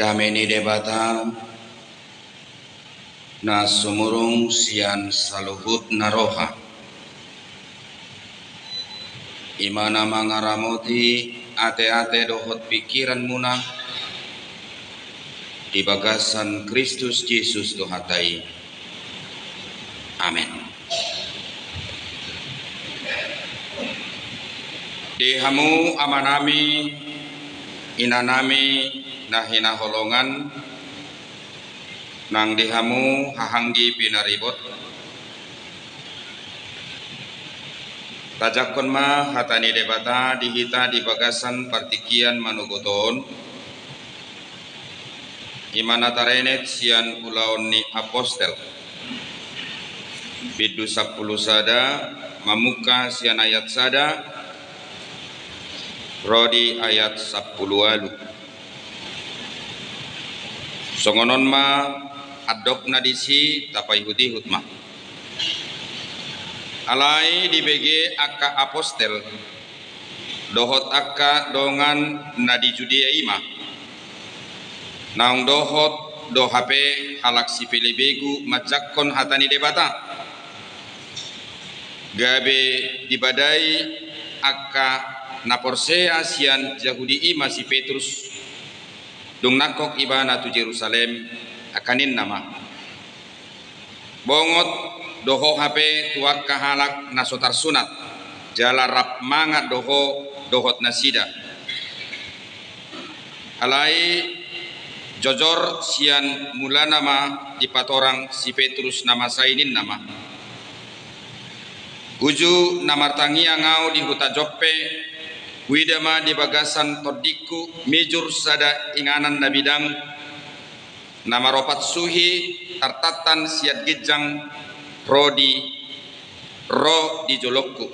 Dameni debata na sumurung sian saluhut naroha imana mangaramoti ate-ate dohot pikiran munah di bagasan Kristus Yesus Tuhatai. Amin. Dihamu amanami inanami nahina holongan nang dihamu hahanggi pinaribot tajakon ma hatani debata dihita di bagasan partikian manugoton imana tarenet sian ulaon ni apostel bidu 10 sada mamuka sian ayat sada rodi ayat 10 alu songonon ma adok nadisi tapai hudi hutma alai di BG akka apostel dohot akka dongan nadi judia ima naung dohot do HP halak sipili begu majakon hatani debata gabe dibadai akka naporsea sian Yahudi ima si Petrus dung nakok ibana tu Jerusalem akanin nama bongot doho HP tuak kahalak nasotar sunat jala rap mangat dohot nasida alai jojor sian mula nama di patorang si Petrus nama sainin nama uju namartangi angau di huta joppe widama di bagasan todiku mijur sada inganan nabidang nama ropat suhi tartatan siat gijang ro di jolokku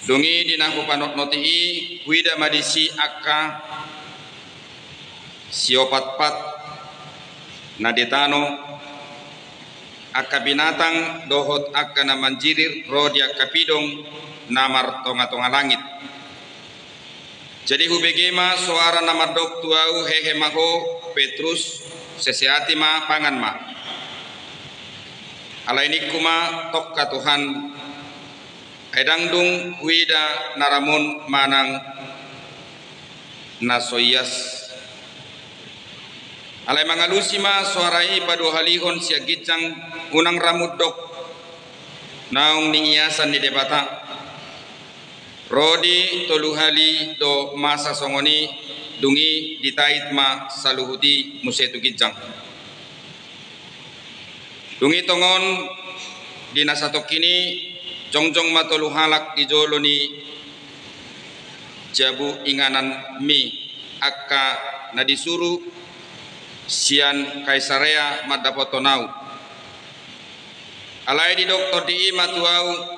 dungi dinahu panot notii widama disi akka siopat-pat nadetano akka binatang dohot akka namanjirir ro di akka pidong namar tonga-tonga langit jadi hubegema suara namar dok tuau hehe maho Petrus seseati ma pangan ma alaini kuma tokka Tuhan edangdung wida naramun manang nasoyas alai mangalusi ma suarai padu halihon sia gicang unang ramut dok naung ningiasan di debata rodi toluhali do masa songoni dungi ditait ma saluhuti musetu gijang dungi tongon dina satok kini jongjong ma toluhalak dijoloni jabu inganan mi akka nadisuru sian kaisarea madapotonau alai di doktor di matuau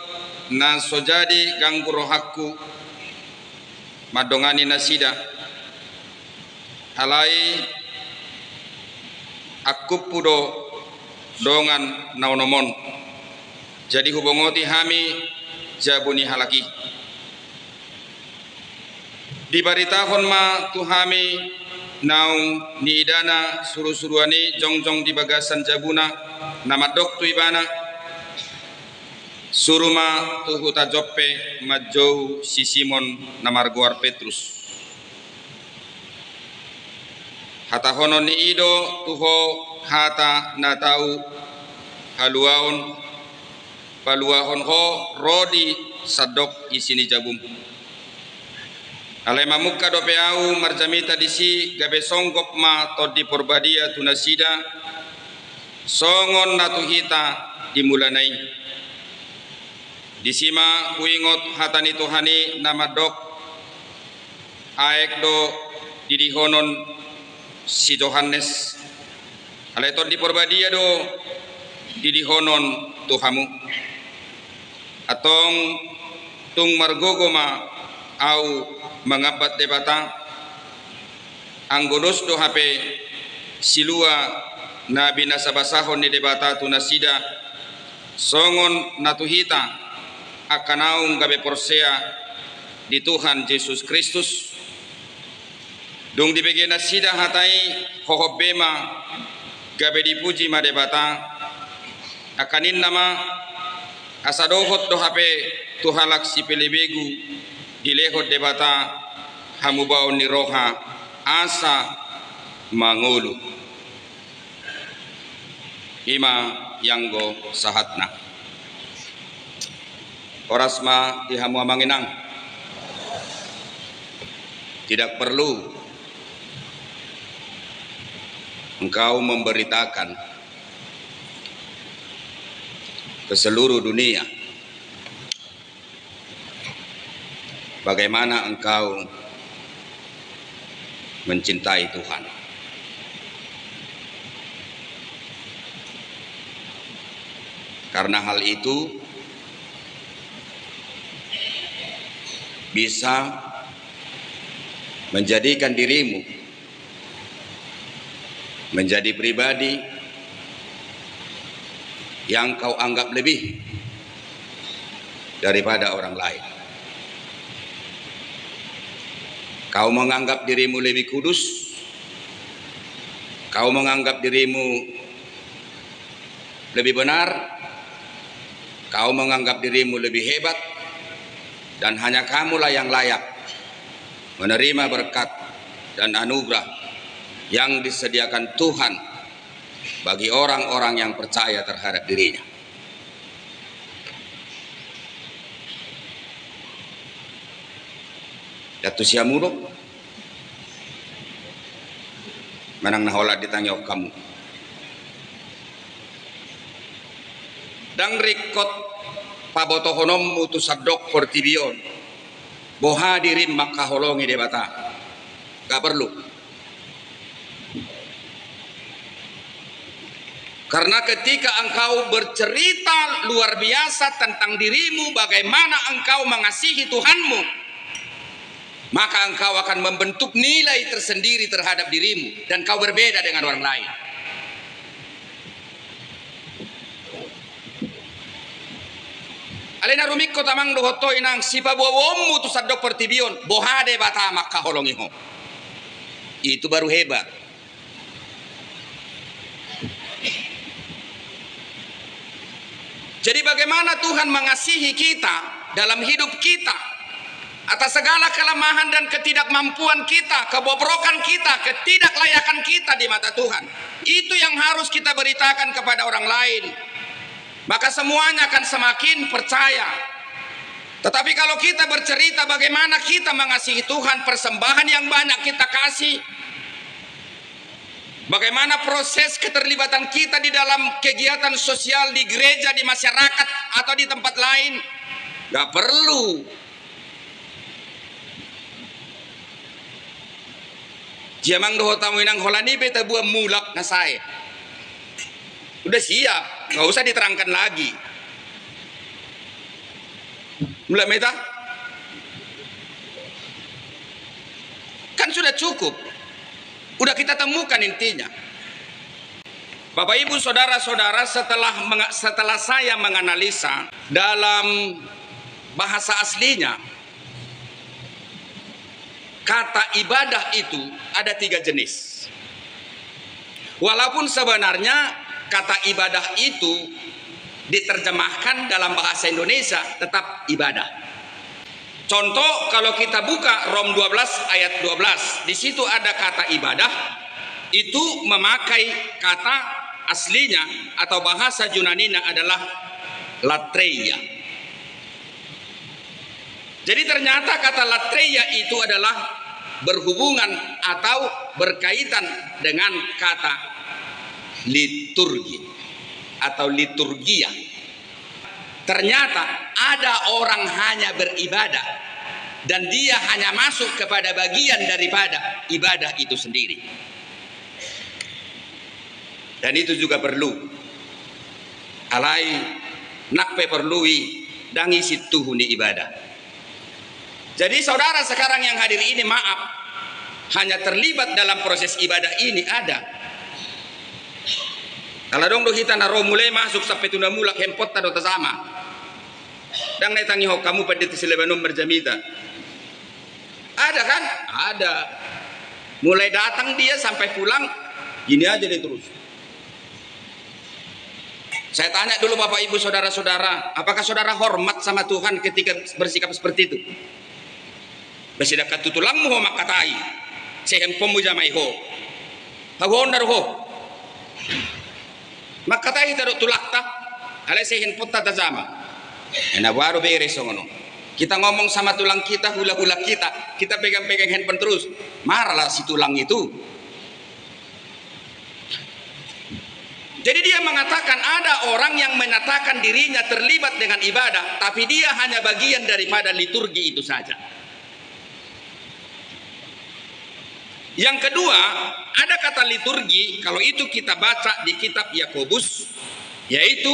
na sojadi ganggu rohakku madongani nasida alai aku pudo dongan naunomon jadi hubungoti hami jabuni halaki di baritahon ma tuhami naung niidana suru-suruani jongjong di bagasan jabuna nama dok tu ibana suruma tuhuta joppe majou si Simon namarguar Petrus hata hono ni ido tuho hata na tau haluaon paluahon ho rodi sadok isini jabum alai mamukka dope au marjamita disi gabe songgop ma todi porbadia tunasida songon natuhita dimulanai disima kuingot hatani Tuhani nama dok aek do didihonon si Johannes aleto di porbadia do didihonon Tuhamu atong tung margogoma au mengabat debata anggodos do HP silua nabi nasabasahon di debata tunasida songon natuhita akanaung gabe porsea di Tuhan Yesus Kristus Dung dibegena sida hatai hohobema gabe dipuji madebata akanin nama asadohot do hape tuhalak si pelebegu dilehot debata hamubau niroha asa mangulu ima yanggo sahatna orasma dihamu amanginang tidak perlu engkau memberitakan ke seluruh dunia bagaimana engkau mencintai Tuhan. Karena hal itu bisa menjadikan dirimu menjadi pribadi yang kau anggap lebih daripada orang lain. Kau menganggap dirimu lebih kudus, kau menganggap dirimu lebih benar, kau menganggap dirimu lebih hebat, dan hanya kamulah yang layak menerima berkat dan anugerah yang disediakan Tuhan bagi orang-orang yang percaya terhadap dirinya. Datu siamuruk manang nahola ditanya kamu. Dang rikot pabotohonom mutusadok portibion boha dirim makaholongi debata. Gak perlu. Karena ketika engkau bercerita luar biasa tentang dirimu, bagaimana engkau mengasihi Tuhanmu, maka engkau akan membentuk nilai tersendiri terhadap dirimu dan kau berbeda dengan orang lain. Alena rumikko tamang dohoto inang sipa buawomu tu sadok pertibion bohade bata maka holongiho. Itu baru hebat. Jadi bagaimana Tuhan mengasihi kita dalam hidup kita atas segala kelemahan dan ketidakmampuan kita, kebobrokan kita, ketidaklayakan kita di mata Tuhan. Itu yang harus kita beritakan kepada orang lain. Maka semuanya akan semakin percaya. Tetapi kalau kita bercerita bagaimana kita mengasihi Tuhan, persembahan yang banyak kita kasih, bagaimana proses keterlibatan kita di dalam kegiatan sosial di gereja, di masyarakat, atau di tempat lain, gak perlu. Jamang doho tamu inang holani beta buah mulak na saya. Udah siap, gak usah diterangkan lagi. Mulai meta? Kan sudah cukup. Udah kita temukan intinya. Bapak Ibu saudara-saudara, setelah saya menganalisa dalam bahasa aslinya, kata ibadah itu ada 3 jenis. Walaupun sebenarnya kata ibadah itu diterjemahkan dalam bahasa Indonesia tetap ibadah. Contoh, kalau kita buka Rom 12 ayat 12, di situ ada kata ibadah, itu memakai kata aslinya atau bahasa Yunaninya adalah latreia. Jadi ternyata kata latreia itu adalah berhubungan atau berkaitan dengan kata liturgi atau liturgia. Ternyata ada orang hanya beribadah dan dia hanya masuk kepada bagian daripada ibadah itu sendiri. Dan itu juga perlu. Alai nakpe perlui dangi situ huni ibadah. Jadi saudara sekarang yang hadir ini, maaf, hanya terlibat dalam proses ibadah ini ada. Kalau dong kita naro mulai masuk sampai tunda mulak hempot tado sama. Dang netangi ho kamu pada di Lebanon berjamita. Ada kan? Ada. Mulai datang dia sampai pulang gini aja dia terus. Saya tanya dulu Bapak Ibu saudara-saudara, apakah saudara hormat sama Tuhan ketika bersikap seperti itu? Bersidakat tutulangmu ho makatai, sehempomu jamai ho, hawondar ho, makatai taruh tulakta, alai sehin putta tajama, enak baru beres ngono. Kita ngomong sama tulang kita, hula-hula kita pegang-pegang handphone terus, marahlah si tulang itu. Jadi dia mengatakan ada orang yang menyatakan dirinya terlibat dengan ibadah, tapi dia hanya bagian daripada liturgi itu saja. Yang kedua, ada kata liturgi, kalau itu kita baca di kitab Yakobus, yaitu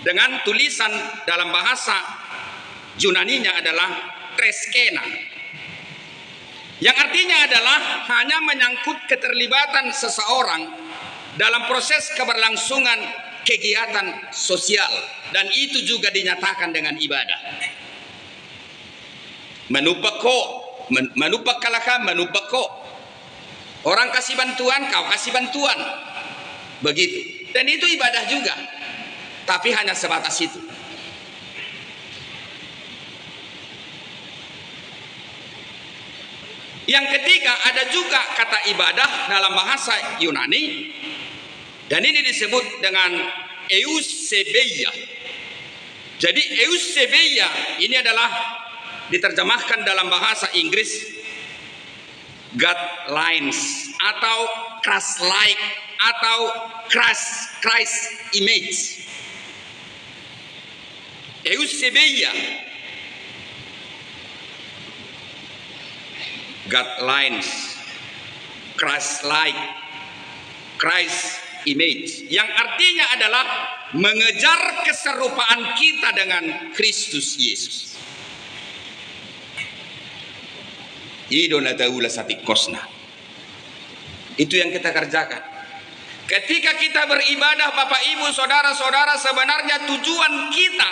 dengan tulisan dalam bahasa Yunaninya adalah treskena, yang artinya adalah hanya menyangkut keterlibatan seseorang dalam proses keberlangsungan kegiatan sosial, dan itu juga dinyatakan dengan ibadah. Menupak kalaka menupako, orang kasih bantuan kau kasih bantuan, begitu, dan itu ibadah juga, tapi hanya sebatas itu. Yang ketiga, ada juga kata ibadah dalam bahasa Yunani, dan ini disebut dengan eusebeia. Jadi eusebeia ini adalah diterjemahkan dalam bahasa Inggris God lines atau Christ like atau Christ image. Eusebeia, God lines, Christ like, Christ image, yang artinya adalah mengejar keserupaan kita dengan Kristus Yesus. Idona taula satikosna. Itu yang kita kerjakan. Ketika kita beribadah Bapak Ibu saudara-saudara, sebenarnya tujuan kita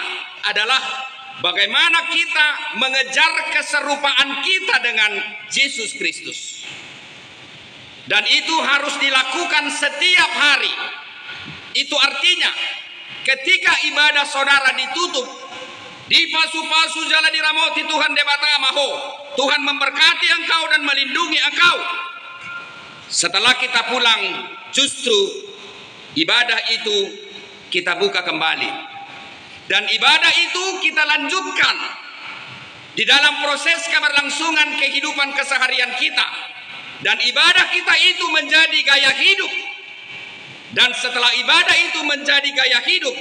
adalah bagaimana kita mengejar keserupaan kita dengan Yesus Kristus. Dan itu harus dilakukan setiap hari. Itu artinya ketika ibadah saudara ditutup, di pasu-pasu jalan diramoti Tuhan debata maho, Tuhan memberkati engkau dan melindungi engkau. Setelah kita pulang, justru ibadah itu kita buka kembali, dan ibadah itu kita lanjutkan di dalam proses keberlangsungan kehidupan keseharian kita, dan ibadah kita itu menjadi gaya hidup. Dan setelah ibadah itu menjadi gaya hidup,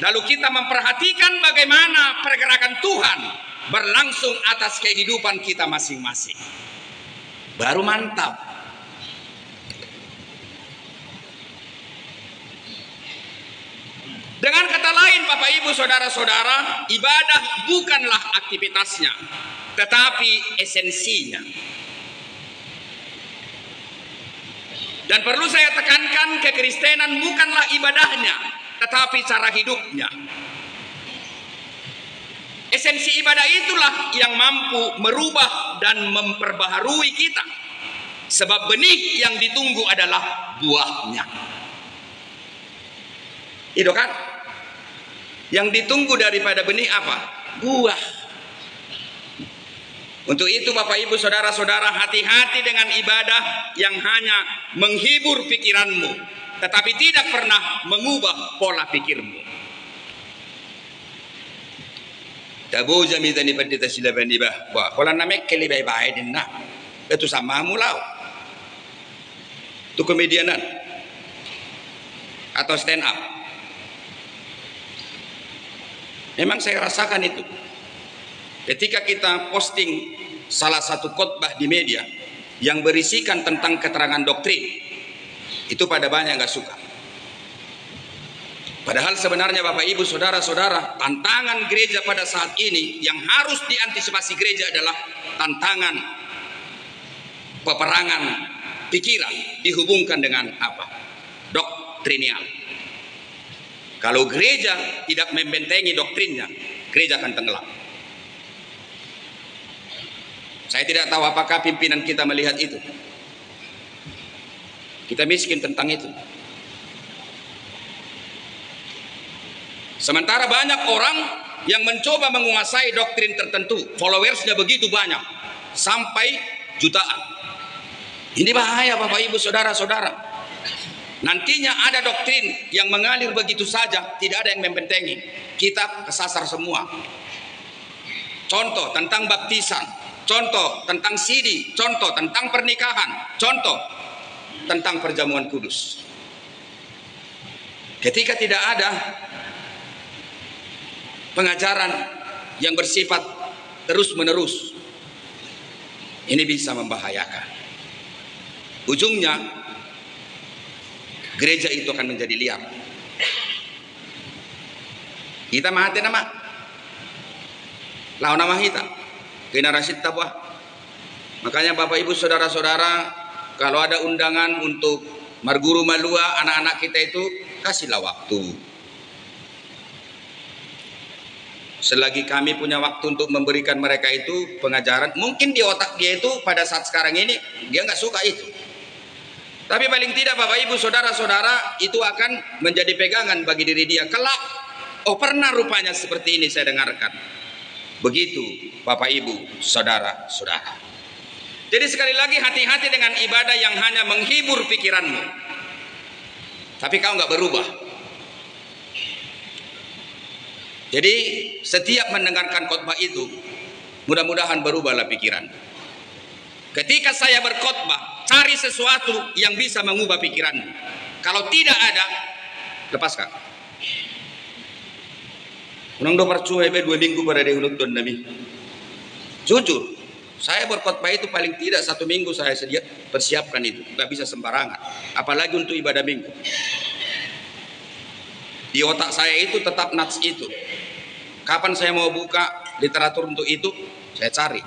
lalu kita memperhatikan bagaimana pergerakan Tuhan berlangsung atas kehidupan kita masing-masing. Baru mantap. Dengan kata lain Bapak Ibu saudara-saudara, ibadah bukanlah aktivitasnya, tetapi esensinya. Dan perlu saya tekankan, kekristenan bukanlah ibadahnya, tetapi cara hidupnya. Esensi ibadah itulah yang mampu merubah dan memperbaharui kita. Sebab benih yang ditunggu adalah buahnya. Itu kan? Yang ditunggu daripada benih apa? Buah. Untuk itu Bapak Ibu saudara-saudara, hati-hati dengan ibadah yang hanya menghibur pikiranmu, tetapi tidak pernah mengubah pola pikirmu. Tabu jami tani pendeta silaban ibah. Wah, kalau namek kelibay bahay din na. Itu sama mulau. Itu komedianan atau stand up. Memang saya rasakan itu. Ketika kita posting salah satu khotbah di media yang berisikan tentang keterangan doktrin, itu pada banyak nggak suka. Padahal sebenarnya Bapak Ibu saudara-saudara, tantangan gereja pada saat ini yang harus diantisipasi gereja adalah tantangan peperangan pikiran dihubungkan dengan apa? Doktrinial. Kalau gereja tidak membentengi doktrinnya, gereja akan tenggelam. Saya tidak tahu apakah pimpinan kita melihat itu. Kita miskin tentang itu. Sementara banyak orang yang mencoba menguasai doktrin tertentu, followersnya begitu banyak, sampai jutaan. Ini bahaya Bapak Ibu Saudara-saudara. Nantinya ada doktrin yang mengalir begitu saja, tidak ada yang membentengi. Kita kesasar semua. Contoh tentang baptisan, contoh tentang sidi, contoh tentang pernikahan, contoh tentang perjamuan kudus. Ketika tidak ada pengajaran yang bersifat terus-menerus, ini bisa membahayakan. Ujungnya gereja itu akan menjadi liar. Kita mati nama lawan nama kita kena rasid tabah. Makanya Bapak Ibu Saudara-saudara, kalau ada undangan untuk marguru malua anak-anak kita itu, kasihlah waktu. Selagi kami punya waktu untuk memberikan mereka itu pengajaran, mungkin di otak dia itu pada saat sekarang ini dia nggak suka itu. Tapi paling tidak Bapak Ibu Saudara-saudara, itu akan menjadi pegangan bagi diri dia. Kelak, oh pernah rupanya seperti ini saya dengarkan. Begitu Bapak Ibu Saudara-saudara. Jadi sekali lagi, hati-hati dengan ibadah yang hanya menghibur pikiranmu, tapi kau nggak berubah. Jadi setiap mendengarkan khotbah itu, mudah-mudahan berubahlah pikiran. Ketika saya berkhotbah, cari sesuatu yang bisa mengubah pikiranmu. Kalau tidak ada, lepaskan. Unang do percuma 2 minggu pada dihuluk don Nabi. Jujur, saya berkhotbah itu paling tidak 1 minggu saya persiapkan itu. Nggak bisa sembarangan. Apalagi untuk ibadah minggu. Di otak saya itu tetap nats itu. Kapan saya mau buka literatur untuk itu, saya cari.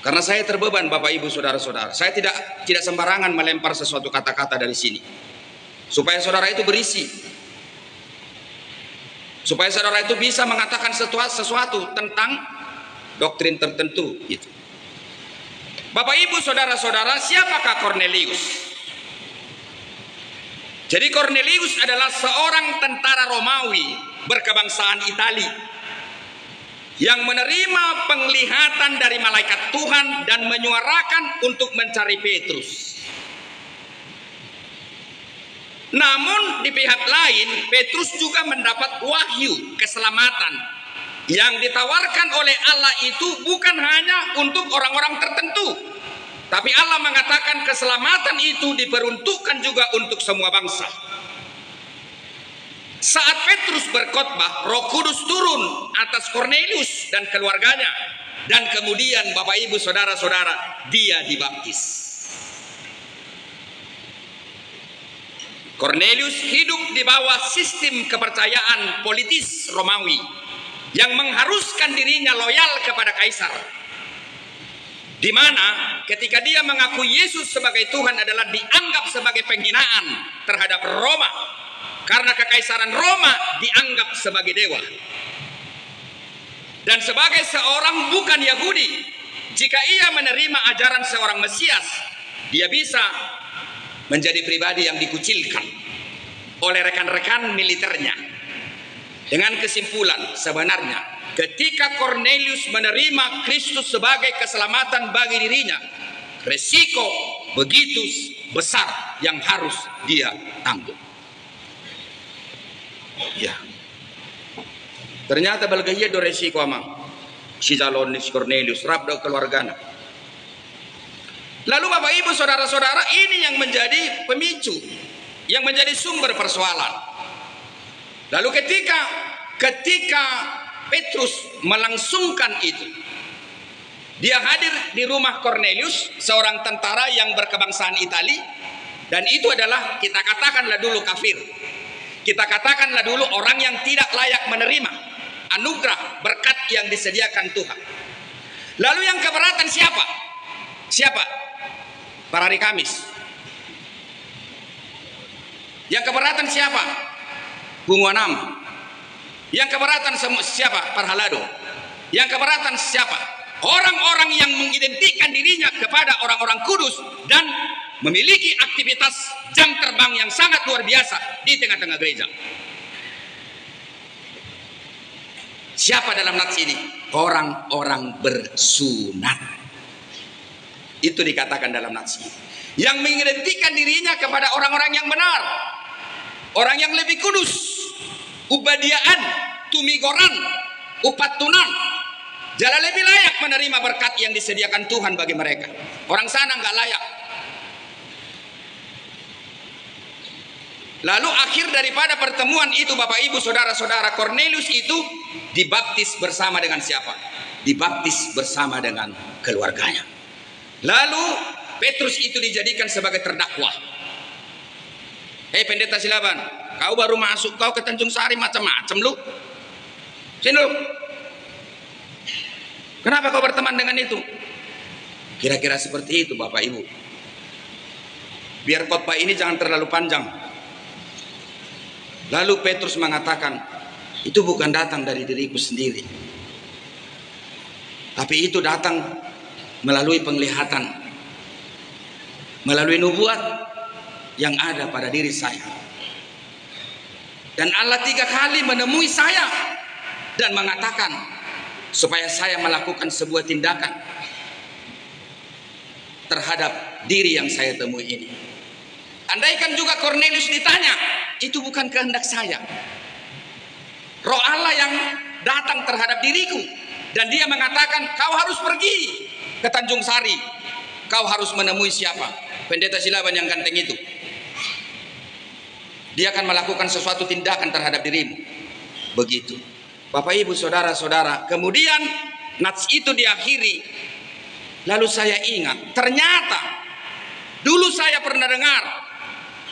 Karena saya terbeban Bapak Ibu Saudara-saudara. Saya tidak sembarangan melempar sesuatu kata-kata dari sini. Supaya saudara itu berisi. Supaya saudara itu bisa mengatakan sesuatu tentang doktrin tertentu gitu. Bapak Ibu Saudara-saudara, siapakah Cornelius? Jadi Cornelius adalah seorang tentara Romawi berkebangsaan Italia yang menerima penglihatan dari malaikat Tuhan dan menyuarakan untuk mencari Petrus. Namun di pihak lain, Petrus juga mendapat wahyu keselamatan yang ditawarkan oleh Allah itu bukan hanya untuk orang-orang tertentu, tapi Allah mengatakan keselamatan itu diperuntukkan juga untuk semua bangsa. Saat Petrus berkhotbah, Roh Kudus turun atas Cornelius dan keluarganya, dan kemudian Bapak Ibu Saudara-saudara, dia dibaptis. Cornelius hidup di bawah sistem kepercayaan politis Romawi yang mengharuskan dirinya loyal kepada kaisar, di mana ketika dia mengakui Yesus sebagai Tuhan adalah dianggap sebagai penghinaan terhadap Roma, karena kekaisaran Roma dianggap sebagai dewa. Dan sebagai seorang bukan Yahudi, jika ia menerima ajaran seorang Mesias, dia bisa menjadi pribadi yang dikucilkan oleh rekan-rekan militernya. Dengan kesimpulan, sebenarnya ketika Cornelius menerima Kristus sebagai keselamatan bagi dirinya, resiko begitu besar yang harus dia tanggung. Ya, ternyata balgaya do resiko amang si Jalonis Cornelius rabda keluarganya. Lalu Bapak Ibu Saudara-saudara, ini yang menjadi pemicu, yang menjadi sumber persoalan. Lalu ketika Petrus melangsungkan itu, dia hadir di rumah Cornelius, seorang tentara yang berkebangsaan Italia, dan itu adalah, kita katakanlah dulu kafir. Kita katakanlah dulu orang yang tidak layak menerima anugerah berkat yang disediakan Tuhan. Lalu yang keberatan siapa? Siapa? Para hari Kamis. Yang keberatan siapa? Bunguanam. Yang keberatan siapa? Parhalado. Yang keberatan siapa? Orang-orang yang mengidentikan dirinya kepada orang-orang kudus dan memiliki aktivitas jam terbang yang sangat luar biasa di tengah-tengah gereja. Siapa dalam nats ini? Orang-orang bersunat. Itu dikatakan dalam nats ini. Yang mengidentikan dirinya kepada orang-orang yang benar, orang yang lebih kudus, ubadiaan, tumigoran, upatunan, jalan lebih layak menerima berkat yang disediakan Tuhan bagi mereka. Orang sana nggak layak. Lalu akhir daripada pertemuan itu, Bapak Ibu Saudara-saudara, Kornelius itu dibaptis bersama dengan siapa? Dibaptis bersama dengan keluarganya. Lalu Petrus itu dijadikan sebagai terdakwa. Hei pendeta Silaban, kau baru masuk, kau ke Tanjung Sari macam-macam lu. Sini lu. Kenapa kau berteman dengan itu? Kira-kira seperti itu Bapak Ibu. Biar khotbah ini jangan terlalu panjang. Lalu Petrus mengatakan, itu bukan datang dari diriku sendiri, tapi itu datang melalui penglihatan, melalui nubuat yang ada pada diri saya. Dan Allah 3 kali menemui saya dan mengatakan supaya saya melakukan sebuah tindakan terhadap diri yang saya temui ini. Andaikan juga Kornelius ditanya, itu bukan kehendak saya. Roh Allah yang datang terhadap diriku, dan dia mengatakan kau harus pergi ke Tanjung Sari, kau harus menemui siapa? Pendeta Silaban yang ganteng itu. Dia akan melakukan sesuatu tindakan terhadap dirimu. Begitu Bapak Ibu Saudara-saudara. Kemudian nats itu diakhiri. Lalu saya ingat, ternyata dulu saya pernah dengar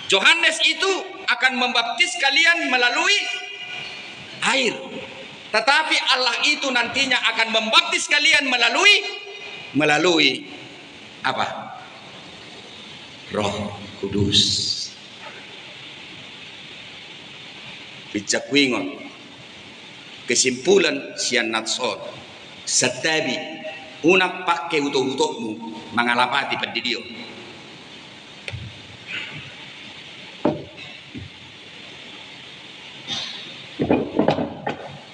Yohanes itu akan membaptis kalian melalui air, tetapi Allah itu nantinya akan membaptis kalian melalui apa? Roh Kudus. Bicakwingon. Kesimpulan sian natson setabi una pakai utuh-utuhmu mengalapati pendidio.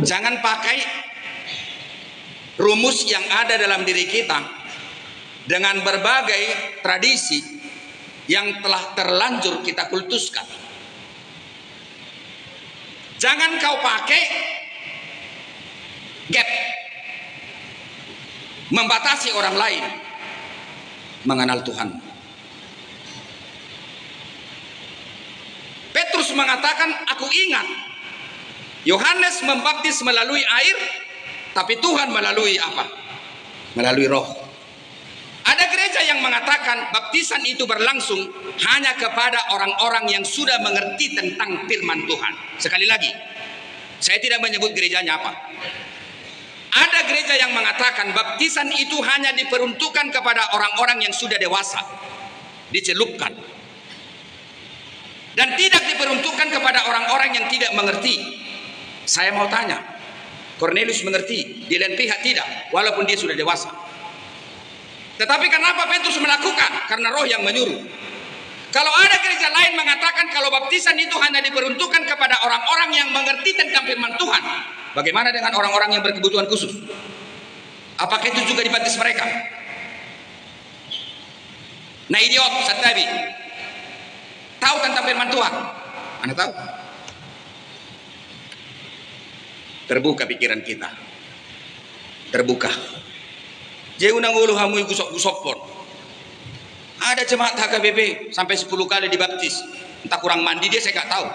Jangan pakai rumus yang ada dalam diri kita dengan berbagai tradisi yang telah terlanjur kita kultuskan. Jangan kau pakai gap membatasi orang lain mengenal Tuhan. Petrus mengatakan, aku ingat Yohanes membaptis melalui air, tapi Tuhan melalui apa? Melalui roh. Ada gereja yang mengatakan baptisan itu berlangsung hanya kepada orang-orang yang sudah mengerti tentang firman Tuhan. Sekali lagi, saya tidak menyebut gerejanya apa. Ada gereja yang mengatakan baptisan itu hanya diperuntukkan kepada orang-orang yang sudah dewasa, dicelupkan, dan tidak diperuntukkan kepada orang-orang yang tidak mengerti. Saya mau tanya, Kornelius mengerti, di lain pihak tidak, walaupun dia sudah dewasa. Tetapi kenapa Petrus melakukan? Karena roh yang menyuruh. Kalau ada gereja lain mengatakan kalau baptisan itu hanya diperuntukkan kepada orang-orang yang mengerti tentang firman Tuhan, bagaimana dengan orang-orang yang berkebutuhan khusus? Apakah itu juga dibaptis mereka? Nah idiot, satabi, tahu tentang firman Tuhan? Anda tahu? Terbuka pikiran kita, terbuka. Jeunang ulu hamui gusok-gusok pun. Ada jemaat HKBP sampai 10 kali dibaptis, entah kurang mandi dia, saya nggak tahu.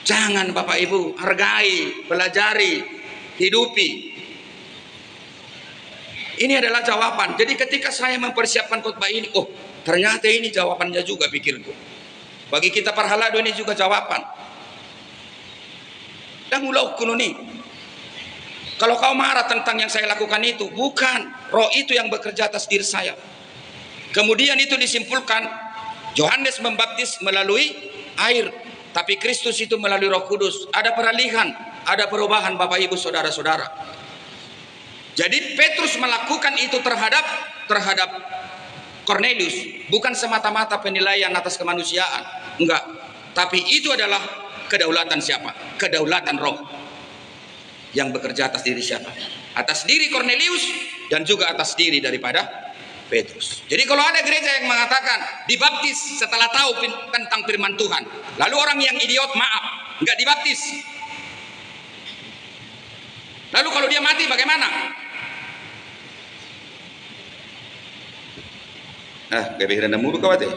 Jangan Bapak Ibu, hargai, pelajari, hidupi. Ini adalah jawaban. Jadi ketika saya mempersiapkan khotbah ini, oh ternyata ini jawabannya juga pikirku. Bagi kita parhalado ini juga jawaban. Dan ulau kununi. Kalau kau marah tentang yang saya lakukan itu, bukan. Roh itu yang bekerja atas diri saya. Kemudian itu disimpulkan, Yohanes membaptis melalui air, tapi Kristus itu melalui Roh Kudus. Ada peralihan, ada perubahan Bapak Ibu Saudara-saudara. Jadi Petrus melakukan itu terhadap Cornelius bukan semata-mata penilaian atas kemanusiaan, enggak. Tapi itu adalah kedaulatan siapa? Kedaulatan Roh yang bekerja atas diri siapa? Atas diri Cornelius dan juga atas diri daripada Petrus. Jadi kalau ada gereja yang mengatakan dibaptis setelah tahu tentang firman Tuhan, lalu orang yang idiot maaf, enggak dibaptis. Lalu kalau dia mati bagaimana? Gak pikiran mulu kawat ya.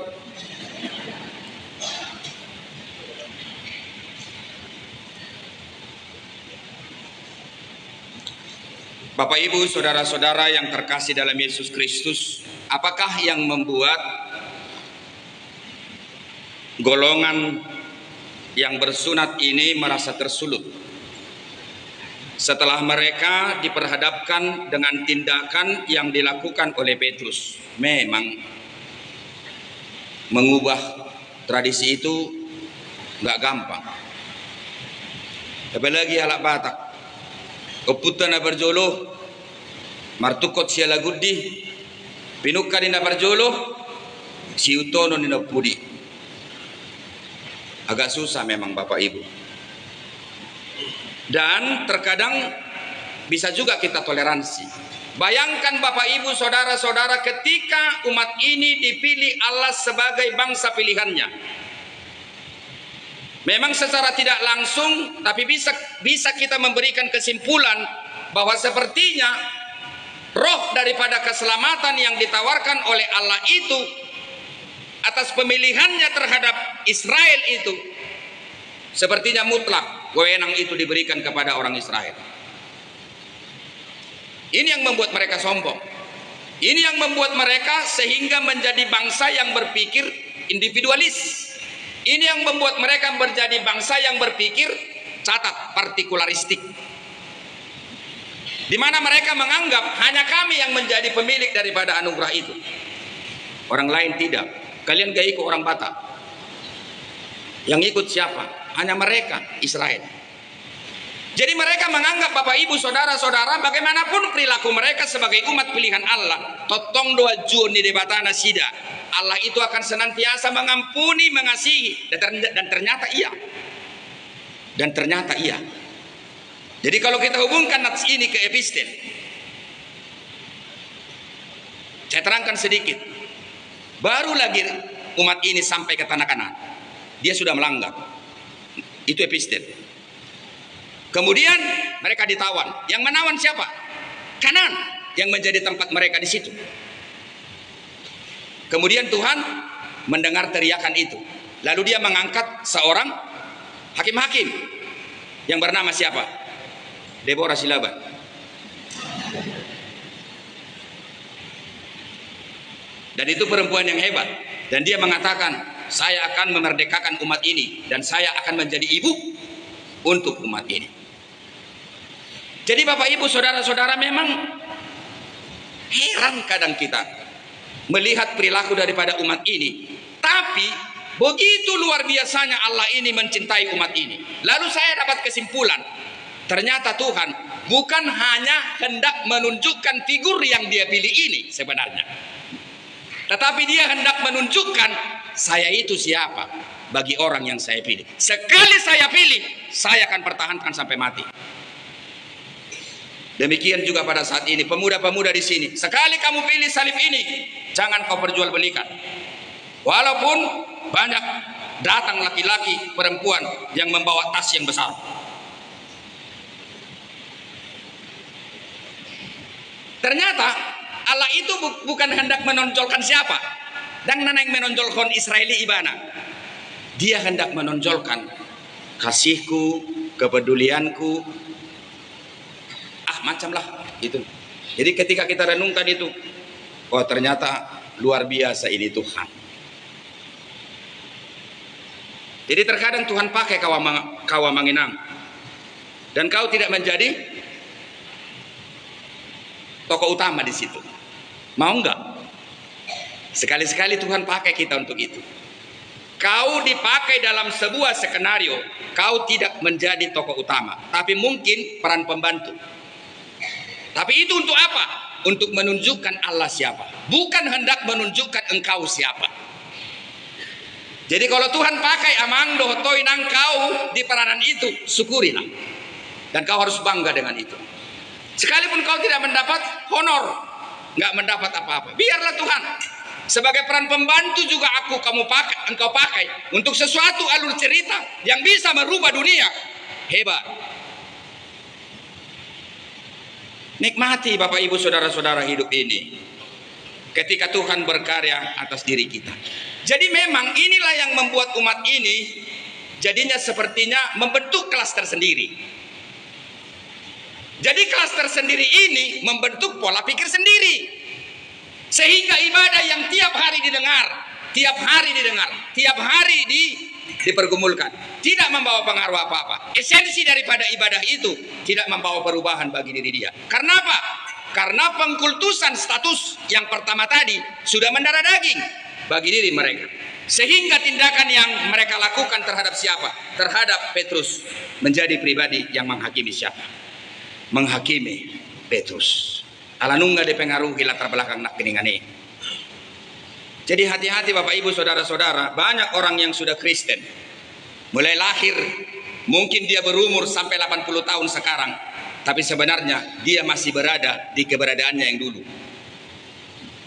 Bapak Ibu, saudara-saudara yang terkasih dalam Yesus Kristus, apakah yang membuat golongan yang bersunat ini merasa tersulut setelah mereka diperhadapkan dengan tindakan yang dilakukan oleh Petrus? Memang mengubah tradisi itu nggak gampang, apalagi alak Batak. Keputan na berjolo, martukot siya lagudi, pinukka din na berjolo, si utono ni na pudi. Agak susah memang Bapak Ibu. Dan terkadang bisa juga kita toleransi. Bayangkan Bapak Ibu, saudara-saudara, ketika umat ini dipilih Allah sebagai bangsa pilihannya. Memang secara tidak langsung, tapi bisa kita memberikan kesimpulan bahwa sepertinya roh daripada keselamatan yang ditawarkan oleh Allah itu atas pemilihannya terhadap Israel itu sepertinya mutlak, wewenang itu diberikan kepada orang Israel. Ini yang membuat mereka sombong. Ini yang membuat mereka sehingga menjadi bangsa yang berpikir individualis. Ini yang membuat mereka menjadi bangsa yang berpikir catat partikularistik, di mana mereka menganggap hanya kami yang menjadi pemilik daripada anugerah itu, orang lain tidak. Kalian gak ikut orang Batak, yang ikut siapa? Hanya mereka, Israel. Jadi mereka menganggap Bapak Ibu saudara-saudara, bagaimanapun perilaku mereka sebagai umat pilihan Allah, totong doa jun di debatana sida, Allah itu akan senantiasa mengampuni, mengasihi, dan ternyata iya. Dan ternyata iya. Jadi kalau kita hubungkan nats ini ke epistel, saya terangkan sedikit. Baru lagi umat ini sampai ke tanah Kanaan, dia sudah melanggar. Itu epistel. Kemudian mereka ditawan. Yang menawan siapa? Kanaan, yang menjadi tempat mereka di situ. Kemudian Tuhan mendengar teriakan itu. Lalu dia mengangkat seorang hakim-hakim yang bernama siapa? Deborah Silaban. Dan itu perempuan yang hebat. Dan dia mengatakan, saya akan memerdekakan umat ini dan saya akan menjadi ibu untuk umat ini. Jadi Bapak Ibu saudara-saudara, memang heran kadang kita melihat perilaku daripada umat ini. Tapi begitu luar biasanya Allah ini mencintai umat ini. Lalu saya dapat kesimpulan, ternyata Tuhan bukan hanya hendak menunjukkan figur yang dia pilih ini sebenarnya, tetapi dia hendak menunjukkan saya itu siapa bagi orang yang saya pilih. Sekali saya pilih, saya akan pertahankan sampai mati. Demikian juga pada saat ini, pemuda-pemuda di sini, sekali kamu pilih salib ini, jangan kau perjualbelikan. Walaupun banyak datang laki-laki, perempuan yang membawa tas yang besar. Ternyata Allah itu bukan hendak menonjolkan siapa, dan nanang menonjolkan Israeli ibana. Dia hendak menonjolkan kasihku, kepedulianku, macamlah itu. Jadi ketika kita renungkan itu, oh ternyata luar biasa ini Tuhan. Jadi terkadang Tuhan pakai kawa manginang, dan kau tidak menjadi tokoh utama di situ. Mau enggak? Sekali-sekali Tuhan pakai kita untuk itu. Kau dipakai dalam sebuah skenario, kau tidak menjadi tokoh utama, tapi mungkin peran pembantu. Tapi itu untuk apa? Untuk menunjukkan Allah siapa, bukan hendak menunjukkan engkau siapa. Jadi kalau Tuhan pakai amang dohotoi nang kau di peranan itu, syukurilah. Dan kau harus bangga dengan itu. Sekalipun kau tidak mendapat honor, nggak mendapat apa-apa, biarlah Tuhan. Sebagai peran pembantu juga engkau pakai untuk sesuatu alur cerita yang bisa merubah dunia. Hebat. Nikmati Bapak Ibu Saudara-saudara hidup ini ketika Tuhan berkarya atas diri kita. Jadi memang inilah yang membuat umat ini jadinya sepertinya membentuk kelas tersendiri. Jadi kelas tersendiri ini membentuk pola pikir sendiri. Sehingga ibadah yang tiap hari didengar, tiap hari dipergumulkan, tidak membawa pengaruh apa-apa. Esensi daripada ibadah itu tidak membawa perubahan bagi diri dia. Karena apa? Karena pengkultusan status yang pertama tadi sudah mendarah daging bagi diri mereka. Sehingga tindakan yang mereka lakukan terhadap siapa? Terhadap Petrus menjadi pribadi yang menghakimi siapa? Menghakimi Petrus. Alanungga dipengaruhi latar belakang nak keningane. Jadi hati-hati Bapak Ibu Saudara-saudara, banyak orang yang sudah Kristen. Mulai lahir, mungkin dia berumur sampai 80 tahun sekarang, tapi sebenarnya dia masih berada di keberadaannya yang dulu.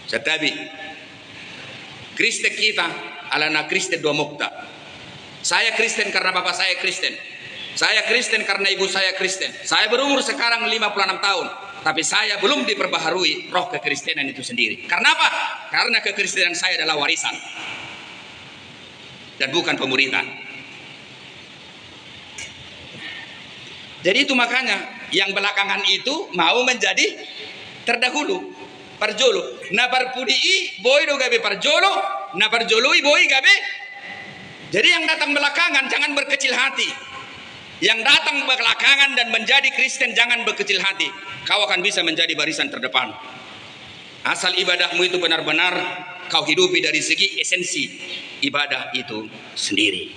Tetapi Kristen kita alana Kristen dua mukta. Saya Kristen karena bapak saya Kristen. Saya Kristen karena ibu saya Kristen. Saya berumur sekarang 56 tahun, tapi saya belum diperbaharui roh kekristenan itu sendiri. Karena apa? Karena kekristenan saya adalah warisan dan bukan pemuritan. Jadi itu makanya yang belakangan itu mau menjadi terdahulu, parjolo. Na parpudii boy do gabe parjolo, na parjoloi boy gabe. Jadi yang datang belakangan jangan berkecil hati. Yang datang belakangan dan menjadi Kristen jangan berkecil hati. Kau akan bisa menjadi barisan terdepan. Asal ibadahmu itu benar-benar kau hidupi dari segi esensi ibadah itu sendiri.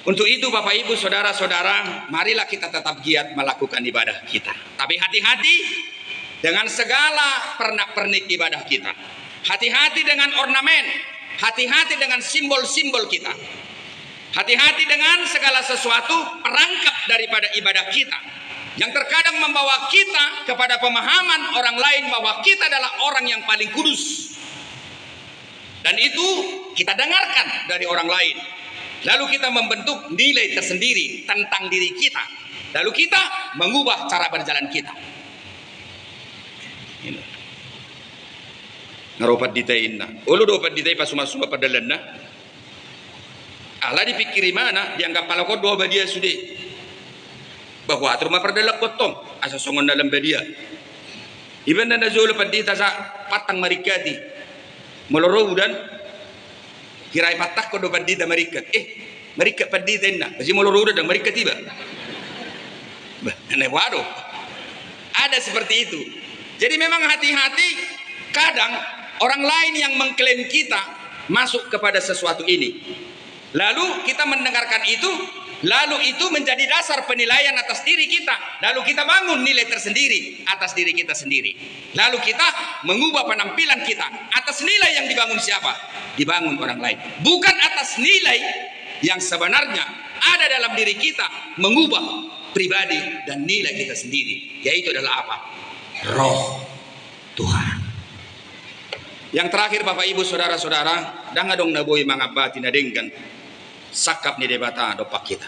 Untuk itu Bapak Ibu Saudara-saudara, marilah kita tetap giat melakukan ibadah kita. Tapi hati-hati dengan segala pernak-pernik ibadah kita. Hati-hati dengan ornamen, hati-hati dengan simbol-simbol kita. Hati-hati dengan segala sesuatu perangkap daripada ibadah kita yang terkadang membawa kita kepada pemahaman orang lain bahwa kita adalah orang yang paling kudus. Dan itu kita dengarkan dari orang lain. Lalu kita membentuk nilai tersendiri tentang diri kita. Lalu kita mengubah cara berjalan kita. Ngaropat ditain na. Ulu dopat ditain pasuma-suma padalan na. Allah dipikiri mana dianggap pala ko doa badia sudah bahwa atur mapardalak potong asa songon dalam badia iban dan azul padita sa patang marikati moloro dan kirai patak ko do padita marikat marikat padita inna kasi moloro dan marikat tiba nah wado ada seperti itu. Jadi memang hati-hati, kadang orang lain yang mengklaim kita masuk kepada sesuatu ini. Lalu kita mendengarkan itu, lalu itu menjadi dasar penilaian atas diri kita. Lalu kita bangun nilai tersendiri atas diri kita sendiri. Lalu kita mengubah penampilan kita atas nilai yang dibangun siapa? Dibangun orang lain. Bukan atas nilai yang sebenarnya ada dalam diri kita, mengubah pribadi dan nilai kita sendiri. Yaitu adalah apa? Roh Tuhan. Yang terakhir Bapak Ibu Saudara-saudara, dangadong naboy mga bati na denggan sakap ni debata dopak kita.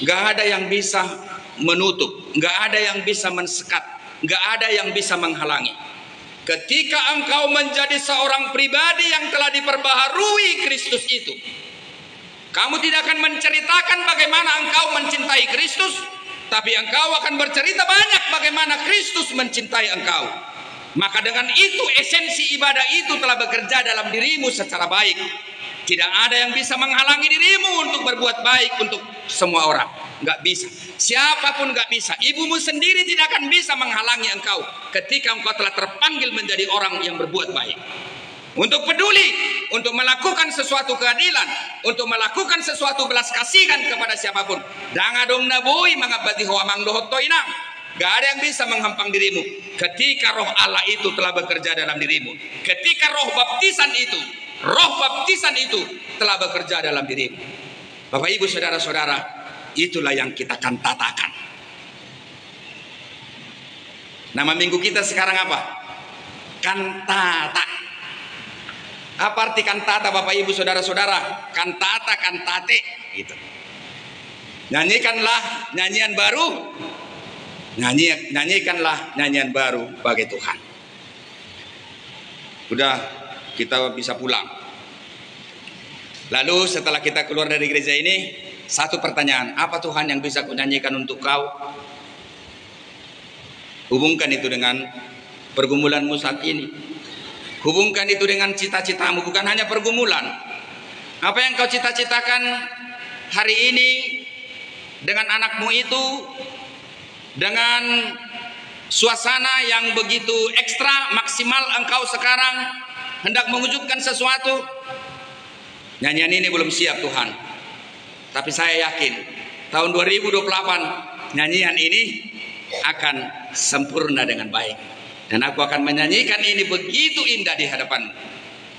Nggak ada yang bisa menutup, nggak ada yang bisa mensekat, nggak ada yang bisa menghalangi. Ketika engkau menjadi seorang pribadi yang telah diperbaharui Kristus itu, kamu tidak akan menceritakan bagaimana engkau mencintai Kristus, tapi engkau akan bercerita banyak bagaimana Kristus mencintai engkau. Maka dengan itu esensi ibadah itu telah bekerja dalam dirimu secara baik. Tidak ada yang bisa menghalangi dirimu untuk berbuat baik untuk semua orang. Nggak bisa. Siapapun nggak bisa. Ibumu sendiri tidak akan bisa menghalangi engkau ketika engkau telah terpanggil menjadi orang yang berbuat baik. Untuk peduli, untuk melakukan sesuatu keadilan, untuk melakukan sesuatu belas kasihan kepada siapapun. Dangadong naboy mga batiho amang dohot toinang. Gak ada yang bisa menghampang dirimu ketika roh Allah itu telah bekerja dalam dirimu. Ketika roh baptisan itu telah bekerja dalam dirimu. Bapak Ibu saudara-saudara, itulah yang kita kantatakan. Nama minggu kita sekarang apa? Kantata. Apa arti kantata Bapak Ibu saudara-saudara? Kantata, kantate gitu. Nyanyikanlah nyanyian baru. Nyanyikanlah nyanyian baru bagi Tuhan. Udah, kita bisa pulang. Lalu setelah kita keluar dari gereja ini, satu pertanyaan, apa Tuhan yang bisa kunyanyikan untuk kau? Hubungkan itu dengan pergumulanmu saat ini. Hubungkan itu dengan cita-citamu, bukan hanya pergumulan. Apa yang kau cita-citakan hari ini dengan anakmu itu, dengan suasana yang begitu ekstra maksimal, engkau sekarang hendak mewujudkan sesuatu. Nyanyian ini belum siap Tuhan, tapi saya yakin tahun 2028 nyanyian ini akan sempurna dengan baik, dan aku akan menyanyikan ini begitu indah di hadapanmu.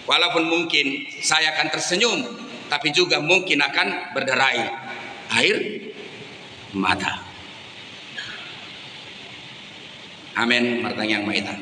Walaupun mungkin saya akan tersenyum, tapi juga mungkin akan berderai air mata. Amin. Martang yang maha.